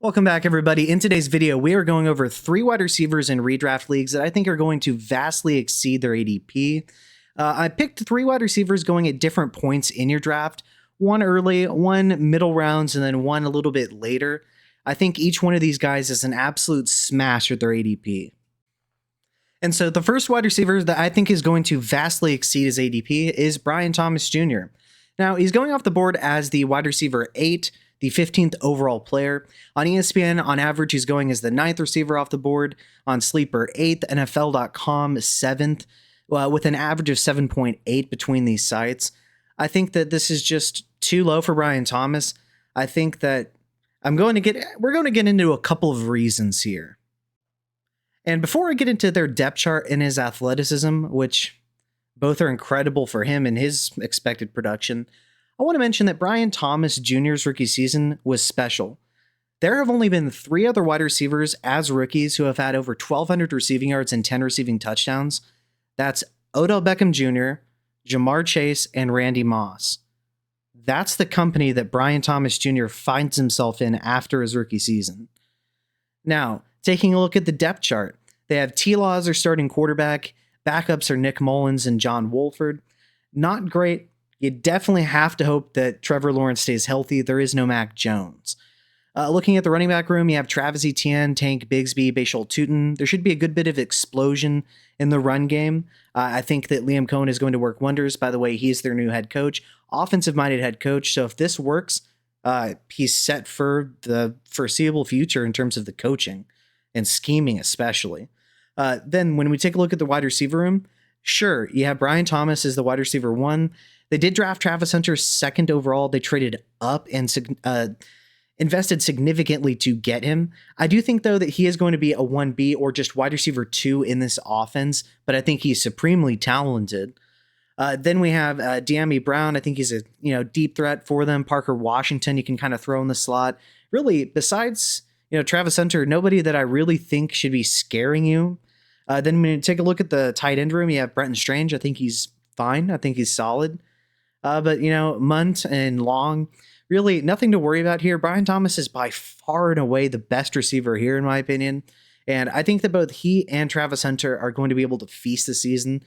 Welcome back, everybody. In today's video, we are going over 3 wide receivers in redraft leagues that I think are going to vastly exceed their ADP. I picked 3 wide receivers going at different points in your draft, one early, one middle rounds, and then one a little bit later. I think each one of these guys is an absolute smash at their ADP. And so the first wide receiver that I think is going to vastly exceed his ADP is Brian Thomas Jr. Now, he's going off the board as the wide receiver 8, the 15th overall player. On ESPN, on average, he's going as the 9th receiver off the board. On Sleeper, 8th. NFL.com, 7th, with an average of 7.8 between these sites. I think that this is just too low for Brian Thomas. I think that we're going to get into a couple of reasons here. And before I get into their depth chart and his athleticism, which both are incredible for him and his expected production, I want to mention that Brian Thomas Jr.'s rookie season was special. There have only been 3 other wide receivers as rookies who have had over 1,200 receiving yards and 10 receiving touchdowns. That's Odell Beckham Jr., Jamar Chase, and Randy Moss. That's the company that Brian Thomas Jr. finds himself in after his rookie season. Now, taking a look at the depth chart, they have T-Law as their starting quarterback. Backups are Nick Mullins and John Wolford. Not great. You definitely have to hope that Trevor Lawrence stays healthy. There is no Mac Jones. Looking at the running back room, you have Travis Etienne, Tank Bigsby, Bashal Tutin. There should be a good bit of explosion in the run game. I think that Liam Cohen is going to work wonders. By the way, he's their new head coach, offensive-minded head coach. So if this works, he's set for the foreseeable future in terms of the coaching and scheming especially. Then when we take a look at the wide receiver room, sure, you have Brian Thomas as the wide receiver 1. They did draft Travis Hunter 2nd overall. They traded up and invested significantly to get him. I do think, though, that he is going to be a 1B or just wide receiver 2 in this offense, but I think he's supremely talented. Then we have De'Ami Brown. I think he's a deep threat for them. Parker Washington, you can kind of throw in the slot. Really, besides Travis Hunter, nobody that I really think should be scaring you. Then when you take a look at the tight end room, you have Brenton Strange. I think he's fine. I think he's solid. But Munt and Long, really nothing to worry about here. Brian Thomas is by far and away the best receiver here, in my opinion. And I think that both he and Travis Hunter are going to be able to feast the season.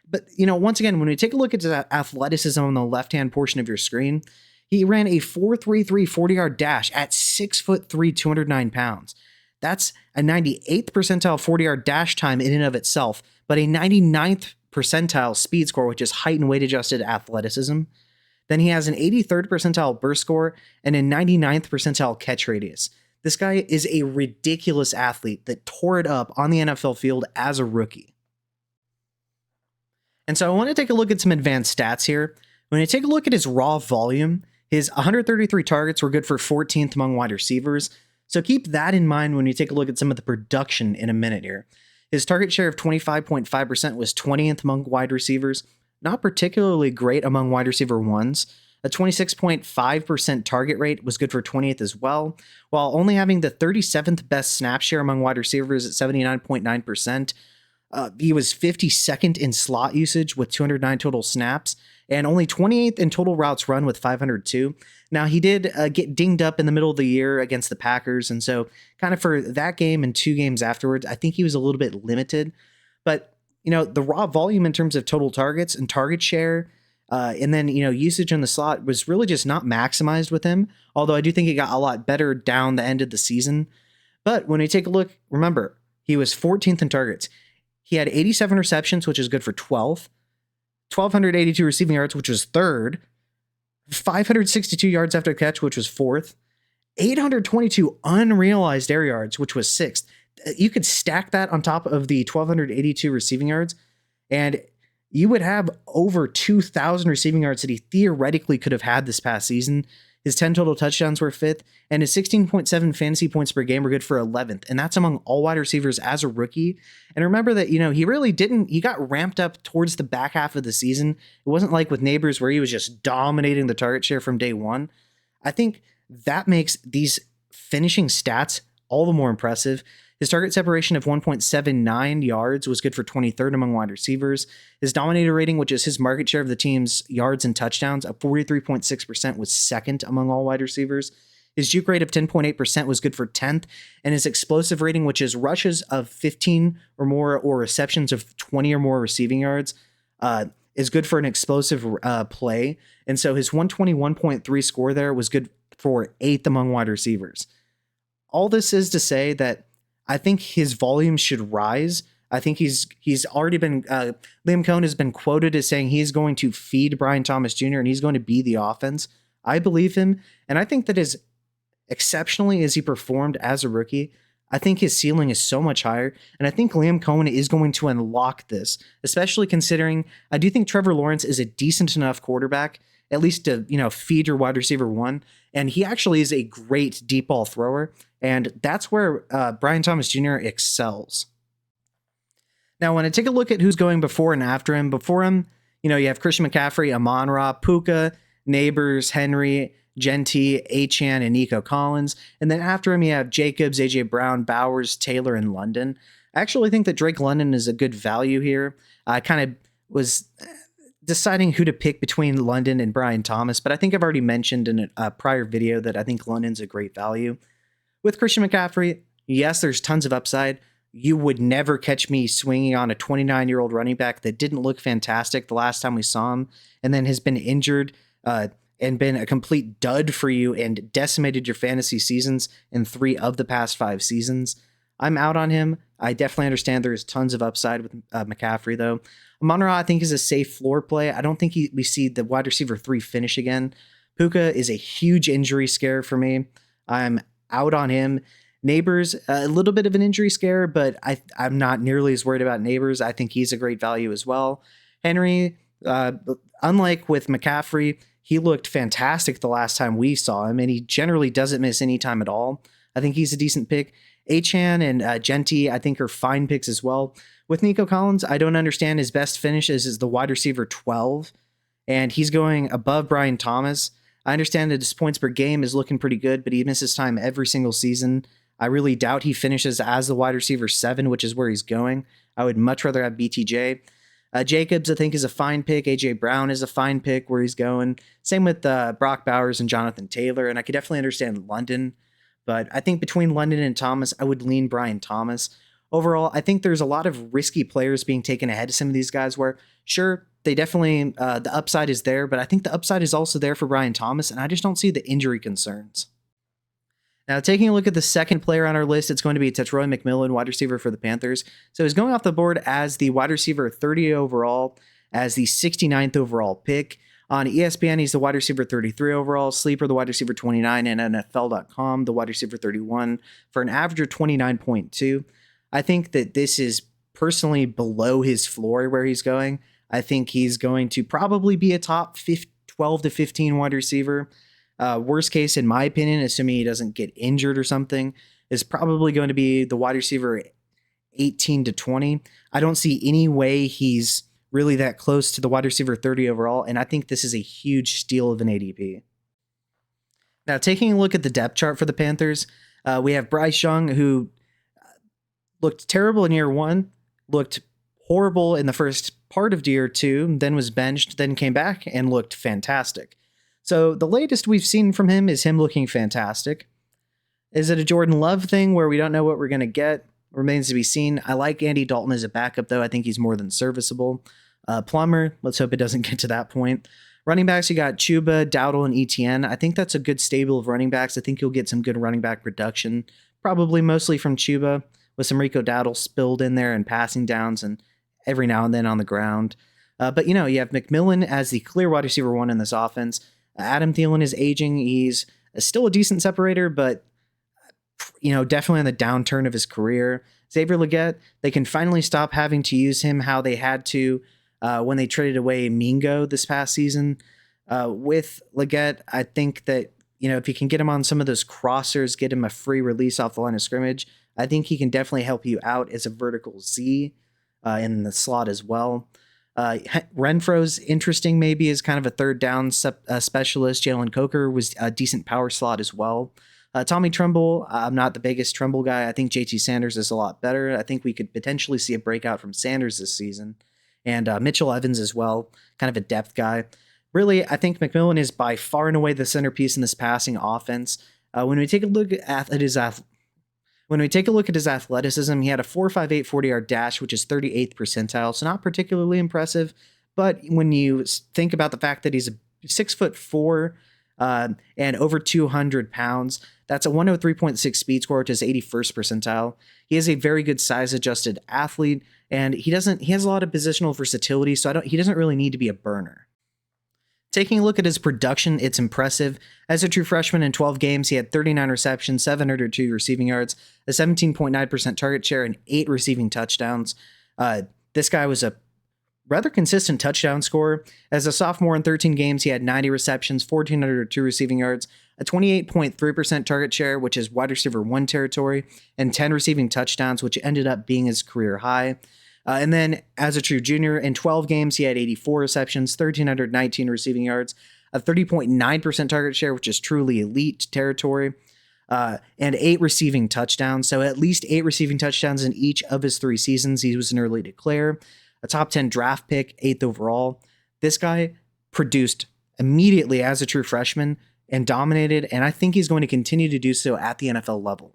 But, once again, when we take a look at the athleticism on the left-hand portion of your screen, he ran a 4.33 40-yard dash at 6'3", 209 pounds. That's a 98th percentile 40-yard dash time in and of itself, but a 99th percentile speed score, which is height and weight adjusted athleticism. Then he has an 83rd percentile burst score and a 99th percentile catch radius. This guy is a ridiculous athlete that tore it up on the NFL field as a rookie. And so I want to take a look at some advanced stats here. When you take a look at his raw volume, his 133 targets were good for 14th among wide receivers. So keep that in mind when you take a look at some of the production in a minute here. His target share of 25.5% was 20th among wide receivers, not particularly great among wide receiver 1s. A 26.5% target rate was good for 20th as well, while only having the 37th best snap share among wide receivers at 79.9%. He was 52nd in slot usage with 209 total snaps, and only 28th in total routes run with 502. Now, he did get dinged up in the middle of the year against the Packers, and so kind of for that game and 2 games afterwards, I think he was a little bit limited. But, the raw volume in terms of total targets and target share, and then, usage in the slot was really just not maximized with him, although I do think it got a lot better down the end of the season. But when we take a look, remember, he was 14th in targets. He had 87 receptions, which is good for 12th, 1,282 receiving yards, which was 3rd, 562 yards after catch, which was 4th, 822 unrealized air yards, which was 6th. You could stack that on top of the 1,282 receiving yards, and you would have over 2,000 receiving yards that he theoretically could have had this past season. His 10 total touchdowns were 5th, and his 16.7 fantasy points per game were good for 11th, and that's among all wide receivers as a rookie. And remember that, he really he got ramped up towards the back half of the season. It wasn't like with Neighbors where he was just dominating the target share from day one. I think that makes these finishing stats all the more impressive. His target separation of 1.79 yards was good for 23rd among wide receivers. His dominator rating, which is his market share of the team's yards and touchdowns, of 43.6%, was 2nd among all wide receivers. His juke rate of 10.8% was good for 10th, and his explosive rating, which is rushes of 15 or more or receptions of 20 or more receiving yards, is good for an explosive play. And so his 121.3 score there was good for 8th among wide receivers. All this is to say that I think his volume should rise. I think he's already been Liam Cohen has been quoted as saying he's going to feed Brian Thomas Jr. and he's going to be the offense. I believe him, and I think that as exceptionally as he performed as a rookie, I think his ceiling is so much higher, and I think Liam Cohen is going to unlock this, especially considering I do think Trevor Lawrence is a decent enough quarterback, at least to feed your wide receiver one, and he actually is a great deep ball thrower, and that's where Brian Thomas Jr. excels. Now, when I take a look at who's going before and after him, you have Christian McCaffrey, Amon-Ra, Puka, Neighbors, Henry, Genty, Achane, and Nico Collins. And then after him, you have Jacobs, AJ Brown, Bowers, Taylor, and London. I actually think that Drake London is a good value here. I kind of was deciding who to pick between London and Brian Thomas, but I think I've already mentioned in a prior video that I think London's a great value. With Christian McCaffrey, yes, there's tons of upside. You would never catch me swinging on a 29-year-old running back that didn't look fantastic the last time we saw him and then has been injured and been a complete dud for you and decimated your fantasy seasons in 3 of the past 5 seasons. I'm out on him. I definitely understand there's tons of upside with McCaffrey, though. Amon-Ra, I think, is a safe floor play. I don't think we see the wide receiver 3 finish again. Puka is a huge injury scare for me. I'm out on him. Neighbors, a little bit of an injury scare, but I'm not nearly as worried about Neighbors. I think he's a great value as well. Henry, unlike with McCaffrey, he looked fantastic the last time we saw him, and he generally doesn't miss any time at all. I think he's a decent pick. Achane and Genty, I think, are fine picks as well. With Nico Collins, I don't understand his best finish is the wide receiver 12, and he's going above Brian Thomas. I understand that his points per game is looking pretty good, but he misses time every single season. I really doubt he finishes as the wide receiver 7, which is where he's going. I would much rather have BTJ. Jacobs, I think, is a fine pick. AJ Brown is a fine pick where he's going. Same with Brock Bowers and Jonathan Taylor. And I could definitely understand London. But I think between London and Thomas, I would lean Brian Thomas. Overall, I think there's a lot of risky players being taken ahead of some of these guys where, sure, they definitely, the upside is there. But I think the upside is also there for Brian Thomas. And I just don't see the injury concerns. Now, taking a look at the second player on our list, it's going to be Tetairoa McMillan, wide receiver for the Panthers. So he's going off the board as the wide receiver 30 overall, as the 69th overall pick. On ESPN, he's the wide receiver 33 overall, Sleeper, the wide receiver 29, and NFL.com, the wide receiver 31, for an average of 29.2. I think that this is personally below his floor where he's going. I think he's going to probably be a top 12 to 15 wide receiver. Worst case, in my opinion, assuming he doesn't get injured or something, is probably going to be the wide receiver 18 to 20. I don't see any way he's really that close to the wide receiver 30 overall, and I think this is a huge steal of an ADP. Now, taking a look at the depth chart for the Panthers, we have Bryce Young, who looked terrible in year 1, looked horrible in the first part of year 2, then was benched, then came back and looked fantastic. So the latest we've seen from him is him looking fantastic. Is it a Jordan Love thing where we don't know what we're going to get? Remains to be seen. I like Andy Dalton as a backup, though. I think he's more than serviceable. Plummer, let's hope it doesn't get to that point. Running backs, you got Chuba, Dowdle, and ETN. I think that's a good stable of running backs. I think you'll get some good running back production, probably mostly from Chuba, with some Rico Dowdle spilled in there and passing downs and every now and then on the ground. But, you have McMillan as the clear wide receiver 1 in this offense. Adam Thielen is aging. He's still a decent separator, but definitely on the downturn of his career. Xavier Legette, they can finally stop having to use him how they had to when they traded away Mingo this past season. With Legette, I think that if you can get him on some of those crossers, get him a free release off the line of scrimmage, I think he can definitely help you out as a vertical Z in the slot as well. Renfro's interesting maybe as kind of a third down specialist. Jalen Coker was a decent power slot as well. Tommy Tremble, I'm not the biggest Tremble guy. I think JT Sanders is a lot better. I think we could potentially see a breakout from Sanders this season. And Mitchell Evans as well, kind of a depth guy. Really, I think McMillan is by far and away the centerpiece in this passing offense. When we take a look at his athleticism, he had a 4.58 40-yard dash, which is 38th percentile, so not particularly impressive. But when you think about the fact that he's a 6'4" and over 200 pounds, that's a 103.6 speed score, which is 81st percentile. He is a very good size-adjusted athlete, and he has a lot of positional versatility, so he doesn't really need to be a burner. Taking a look at his production, it's impressive. As a true freshman in 12 games, he had 39 receptions, 702 receiving yards, a 17.9% target share, and 8 receiving touchdowns. This guy was a rather consistent touchdown scorer. As a sophomore in 13 games, he had 90 receptions, 1,402 receiving yards, a 28.3% target share, which is wide receiver 1 territory, and 10 receiving touchdowns, which ended up being his career high. And then as a true junior, in 12 games, he had 84 receptions, 1,319 receiving yards, a 30.9% target share, which is truly elite territory, and 8 receiving touchdowns. So at least 8 receiving touchdowns in each of his 3 seasons. He was an early declare, a top 10 draft pick, 8th overall. This guy produced immediately as a true freshman and dominated, and I think he's going to continue to do so at the NFL level.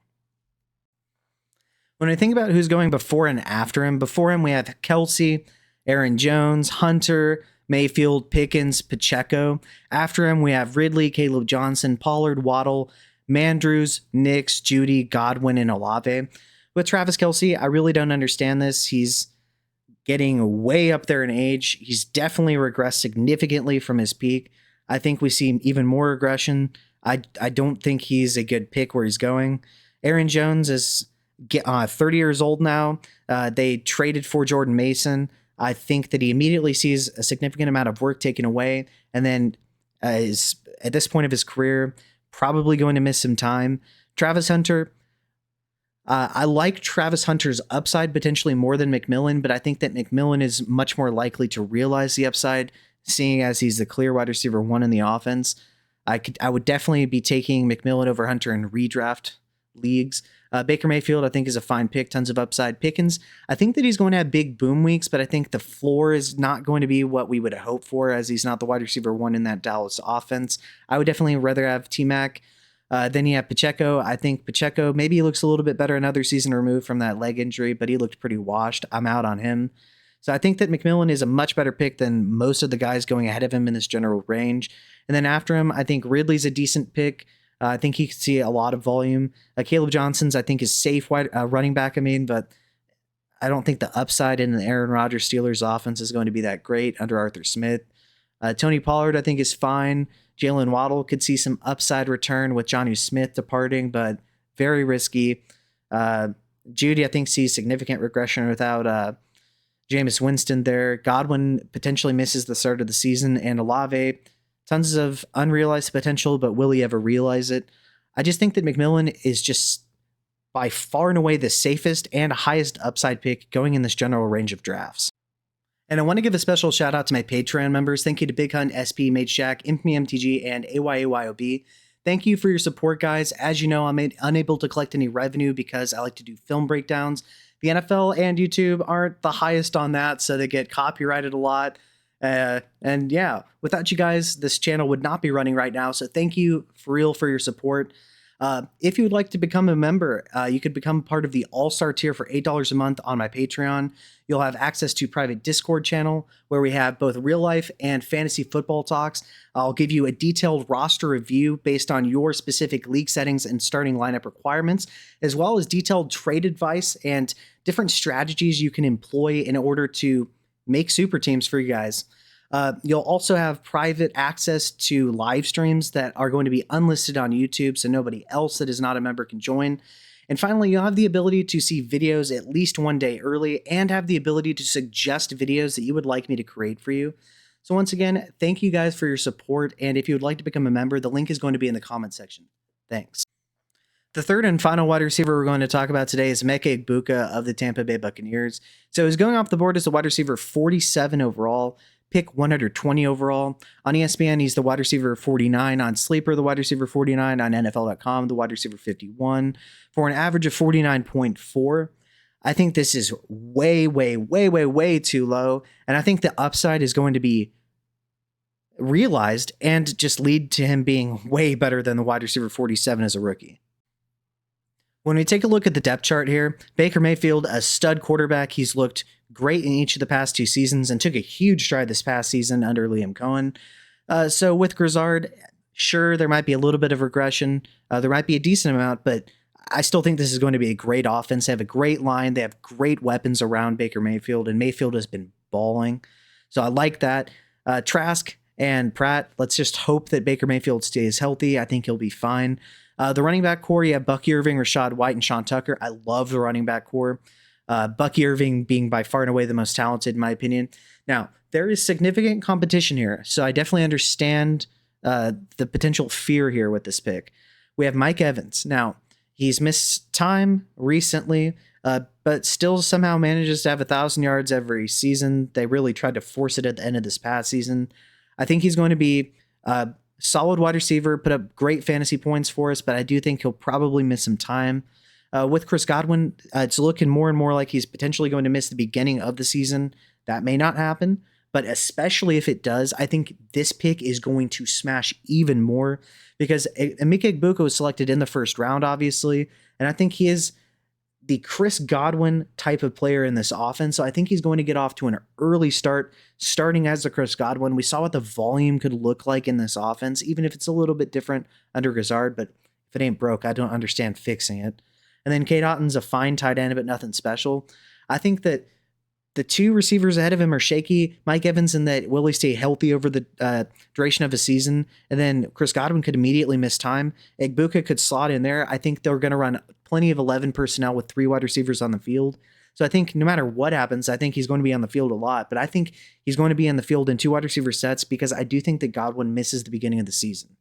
When I think about who's going before and after him, we have Kelsey, Aaron Jones, Hunter, Mayfield, Pickens, Pacheco. After him, we have Ridley, Caleb Johnson, Pollard, Waddle, Mandrews, Nix, Judy, Godwin, and Olave. With Travis Kelce, I really don't understand this. He's getting way up there in age. He's definitely regressed significantly from his peak. I think we see even more regression. I don't think he's a good pick where he's going. Aaron Jones is 30 years old now. They traded for Jordan Mason. I think that he immediately sees a significant amount of work taken away, and then is at this point of his career probably going to miss some time. Travis Hunter, I like Travis Hunter's upside potentially more than McMillan, but I think that McMillan is much more likely to realize the upside, seeing as he's the clear wide receiver 1 in the offense. I would definitely be taking McMillan over Hunter in redraft leagues. Baker Mayfield, I think, is a fine pick, tons of upside. Pickens, I think that he's going to have big boom weeks, but I think the floor is not going to be what we would hope for, as he's not the wide receiver 1 in that Dallas offense. I would definitely rather have T-Mac. Then you have Pacheco. I think Pacheco, maybe he looks a little bit better another season removed from that leg injury, but he looked pretty washed. I'm out on him. So I think that McMillan is a much better pick than most of the guys going ahead of him in this general range. And then after him, I think Ridley's a decent pick. I think he could see a lot of volume. Caleb Johnson's, I think, is safe running back, but I don't think the upside in the Aaron Rodgers Steelers offense is going to be that great under Arthur Smith. Tony Pollard, I think, is fine. Jalen Waddle could see some upside return with Jonnu Smith departing, but very risky. Judy, I think, sees significant regression without Jameis Winston there. Godwin potentially misses the start of the season, and Olave, tons of unrealized potential, but will he ever realize it? I just think that McMillan is just by far and away the safest and highest upside pick going in this general range of drafts. And I want to give a special shout out to my Patreon members. Thank you to Big Hunt, SP, Mage Jack, Infamy MTG, and AYAYOB. Thank you for your support, guys. As you know, I'm unable to collect any revenue because I like to do film breakdowns. The NFL and YouTube aren't the highest on that, so they get copyrighted a lot. And yeah, without you guys, this channel would not be running right now. So thank you for real for your support. If you would like to become a member, you could become part of the All-Star tier for $8 a month on my Patreon. You'll have access to private Discord channel where we have both real life and fantasy football talks. I'll give you a detailed roster review based on your specific league settings and starting lineup requirements, as well as detailed trade advice and different strategies you can employ in order to make super teams for you guys. You'll also have private access to live streams that are going to be unlisted on YouTube, so nobody else that is not a member can join. And finally, you'll have the ability to see videos at least one day early and have the ability to suggest videos that you would like me to create for you. So once again, thank you guys for your support. And if you would like to become a member, the link is going to be in the comment section. Thanks. The third and final wide receiver we're going to talk about today is Emeka Egbuka of the Tampa Bay Buccaneers. So he's going off the board as a wide receiver 47 overall, pick 120 overall. On ESPN, he's the wide receiver 49. On Sleeper, the wide receiver 49. On NFL.com, the wide receiver 51. For an average of 49.4. I think this is way, way, way, way, way too low. And I think the upside is going to be realized and just lead to him being way better than the wide receiver 47 as a rookie. When we take a look at the depth chart here, Baker Mayfield, a stud quarterback. He's looked great in each of the past 2 seasons and took a huge stride this past season under Liam Cohen. So with Grizzard, sure, there might be a little bit of regression. There might be a decent amount, but I still think this is going to be a great offense. They have a great line. They have great weapons around Baker Mayfield, and Mayfield has been balling. So I like that. Trask and Pratt, let's just hope that Baker Mayfield stays healthy. I think he'll be fine. The running back core, you have Bucky Irving, Rashad White, and Sean Tucker. I love the running back core. Bucky Irving being by far and away the most talented, in my opinion. Now, there is significant competition here, so I definitely understand the potential fear here with this pick. We have Mike Evans. Now, he's missed time recently, but still somehow manages to have 1,000 yards every season. They really tried to force it at the end of this past season. I think he's going to be a solid wide receiver, put up great fantasy points for us, but I do think he'll probably miss some time. With Chris Godwin, it's looking more and more like he's potentially going to miss the beginning of the season. That may not happen, but especially if it does, I think this pick is going to smash even more because Emeka Egbuka was selected in the first round, obviously, and I think he is the Chris Godwin type of player in this offense. So I think he's going to get off to an early start, starting as the Chris Godwin. We saw what the volume could look like in this offense, even if it's a little bit different under Grizzard, but if it ain't broke, I don't understand fixing it. And then Cade Otton's a fine tight end, but nothing special. I think that the 2 receivers ahead of him are shaky. Mike Evans and that will he stay healthy over the duration of a season. And then Chris Godwin could immediately miss time. Egbuka could slot in there. I think they're going to run plenty of 11 personnel with 3 wide receivers on the field. So I think no matter what happens, I think he's going to be on the field a lot. But I think he's going to be on the field in 2 wide receiver sets because I do think that Godwin misses the beginning of the season.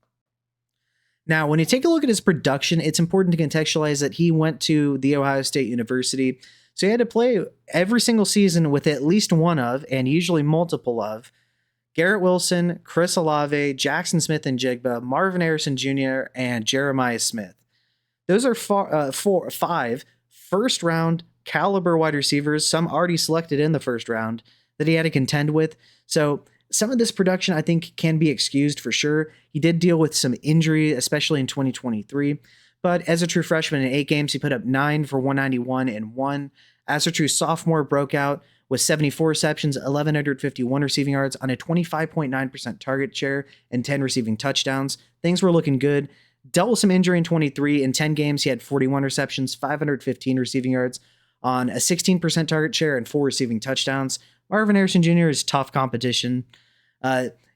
Now, when you take a look at his production, it's important to contextualize that he went to The Ohio State University. So he had to play every single season with at least one of, and usually multiple of, Garrett Wilson, Chris Olave, Jackson Smith-Njigba, Marvin Harrison Jr., and Jeremiah Smith. Those are 5 first-round caliber wide receivers, some already selected in the first round, that he had to contend with. So some of this production, I think, can be excused for sure. He did deal with some injury, especially in 2023. But as a true freshman in 8 games, he put up 9 for 191 and 1. As a true sophomore, broke out with 74 receptions, 1,151 receiving yards on a 25.9% target share and 10 receiving touchdowns. Things were looking good. Dealt with some injury in 23. In 10 games, he had 41 receptions, 515 receiving yards on a 16% target share and 4 receiving touchdowns. Marvin Harrison Jr. is tough competition.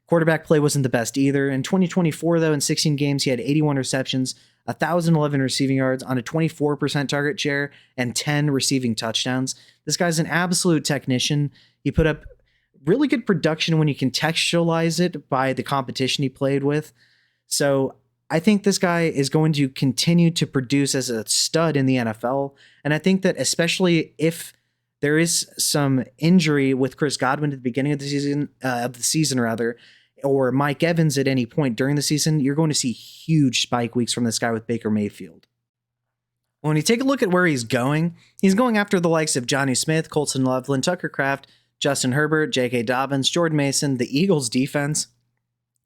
Quarterback play wasn't the best either. In 2024, though, in 16 games, he had 81 receptions, 1,011 receiving yards on a 24% target share and 10 receiving touchdowns. This guy's an absolute technician. He put up really good production when you contextualize it by the competition he played with. So I think this guy is going to continue to produce as a stud in the NFL. And I think that especially if there is some injury with Chris Godwin at the beginning of the season, or Mike Evans at any point during the season, you're going to see huge spike weeks from this guy with Baker Mayfield. When you take a look at where he's going after the likes of Johnny Smith, Colson Loveland, Tucker Kraft, Justin Herbert, J.K. Dobbins, Jordan Mason, the Eagles defense,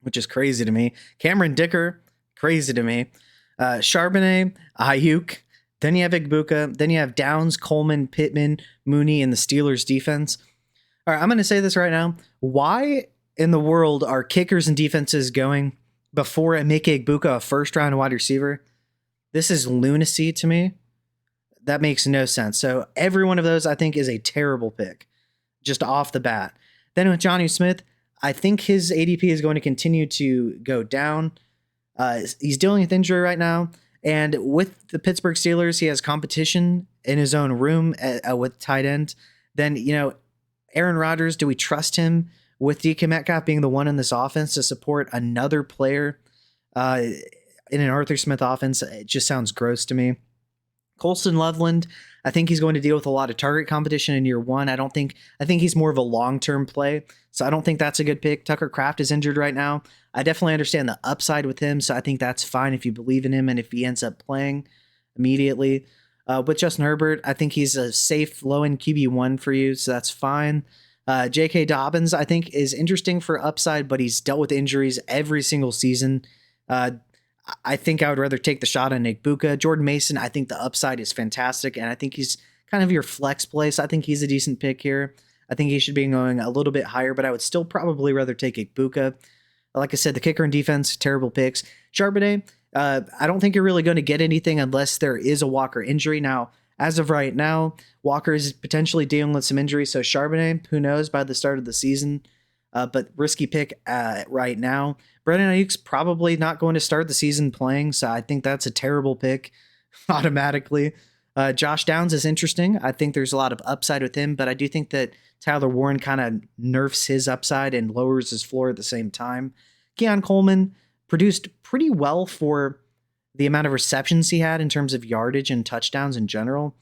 which is crazy to me, Cameron Dicker, crazy to me, Charbonnet, Ayuk, then you have Egbuka, then you have Downs, Coleman, Pittman, Mooney, and the Steelers defense. All right, I'm going to say this right now. Why in the world are kickers and defenses going before Emeka Egbuka, a first-round wide receiver? This is lunacy to me. That makes no sense. So every one of those, I think, is a terrible pick, just off the bat. Then with Johnny Smith, I think his ADP is going to continue to go down. He's dealing with injury right now. And with the Pittsburgh Steelers, he has competition in his own room with tight end. Then, Aaron Rodgers, do we trust him with DK Metcalf being the one in this offense to support another player in an Arthur Smith offense? It just sounds gross to me. Colston Loveland, I think he's going to deal with a lot of target competition in year one. I think he's more of a long-term play, so I don't think that's a good pick. Tucker Kraft is injured right now. I definitely understand the upside with him, so I think that's fine if you believe in him and if he ends up playing immediately. With Justin Herbert, I think he's a safe low-end QB1 for you, so that's fine. J.K. Dobbins, I think, is interesting for upside, but he's dealt with injuries every single season. I think I would rather take the shot on Egbuka. Jordan Mason, I think the upside is fantastic, and I think he's kind of your flex place. I think he's a decent pick here. I think he should be going a little bit higher, but I would still probably rather take Egbuka. Like I said, the kicker and defense, terrible picks. Charbonnet, I don't think you're really going to get anything unless there is a Walker injury. Now, as of right now, Walker is potentially dealing with some injuries, so Charbonnet, who knows by the start of the season, but risky pick right now. Brandon Ayuk's probably not going to start the season playing, so I think that's a terrible pick automatically. Josh Downs is interesting. I think there's a lot of upside with him, but I do think that Tyler Warren kind of nerfs his upside and lowers his floor at the same time. Keon Coleman produced pretty well for the amount of receptions he had in terms of yardage and touchdowns in general.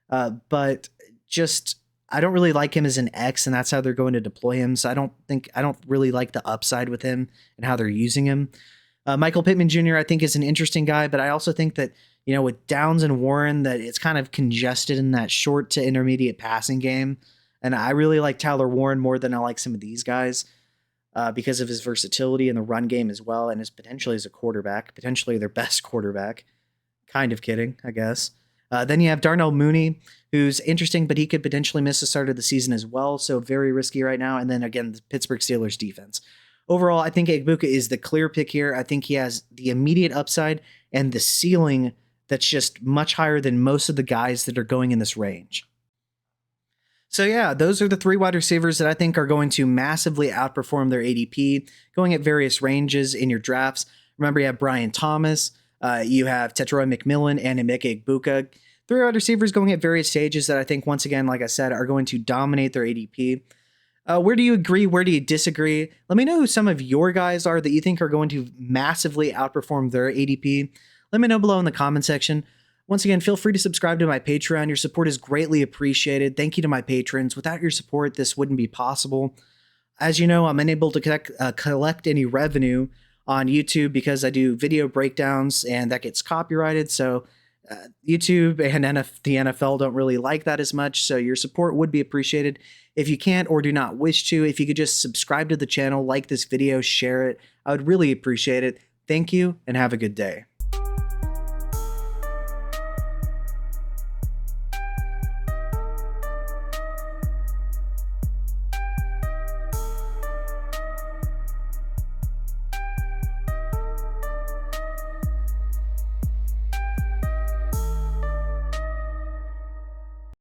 But just, I don't really like him as an X, and that's how they're going to deploy him. So I don't really like the upside with him and how they're using him. Michael Pittman Jr., I think, is an interesting guy, but I also think that, with Downs and Warren, that it's kind of congested in that short to intermediate passing game. And I really like Tyler Warren more than I like some of these guys because of his versatility in the run game as well, and his potentially as a quarterback, potentially their best quarterback. Kind of kidding, I guess. Then you have Darnell Mooney, who's interesting, but he could potentially miss the start of the season as well, so very risky right now. And then again, the Pittsburgh Steelers defense. Overall, I think Egbuka is the clear pick here. I think he has the immediate upside and the ceiling that's just much higher than most of the guys that are going in this range. So yeah, those are the 3 wide receivers that I think are going to massively outperform their ADP, going at various ranges in your drafts. Remember, you have Brian Thomas, you have Tetairoa McMillan, and Emeka Egbuka. 3 wide receivers going at various stages that I think, once again, like I said, are going to dominate their ADP. Where do you agree? Where do you disagree? Let me know who some of your guys are that you think are going to massively outperform their ADP. Let me know below in the comment section. Once again, feel free to subscribe to my Patreon. Your support is greatly appreciated. Thank you to my patrons. Without your support, this wouldn't be possible. As you know, I'm unable to collect any revenue on YouTube because I do video breakdowns and that gets copyrighted. So YouTube and the NFL don't really like that as much. So your support would be appreciated. If you can't or do not wish to, if you could just subscribe to the channel, like this video, share it, I would really appreciate it. Thank you and have a good day.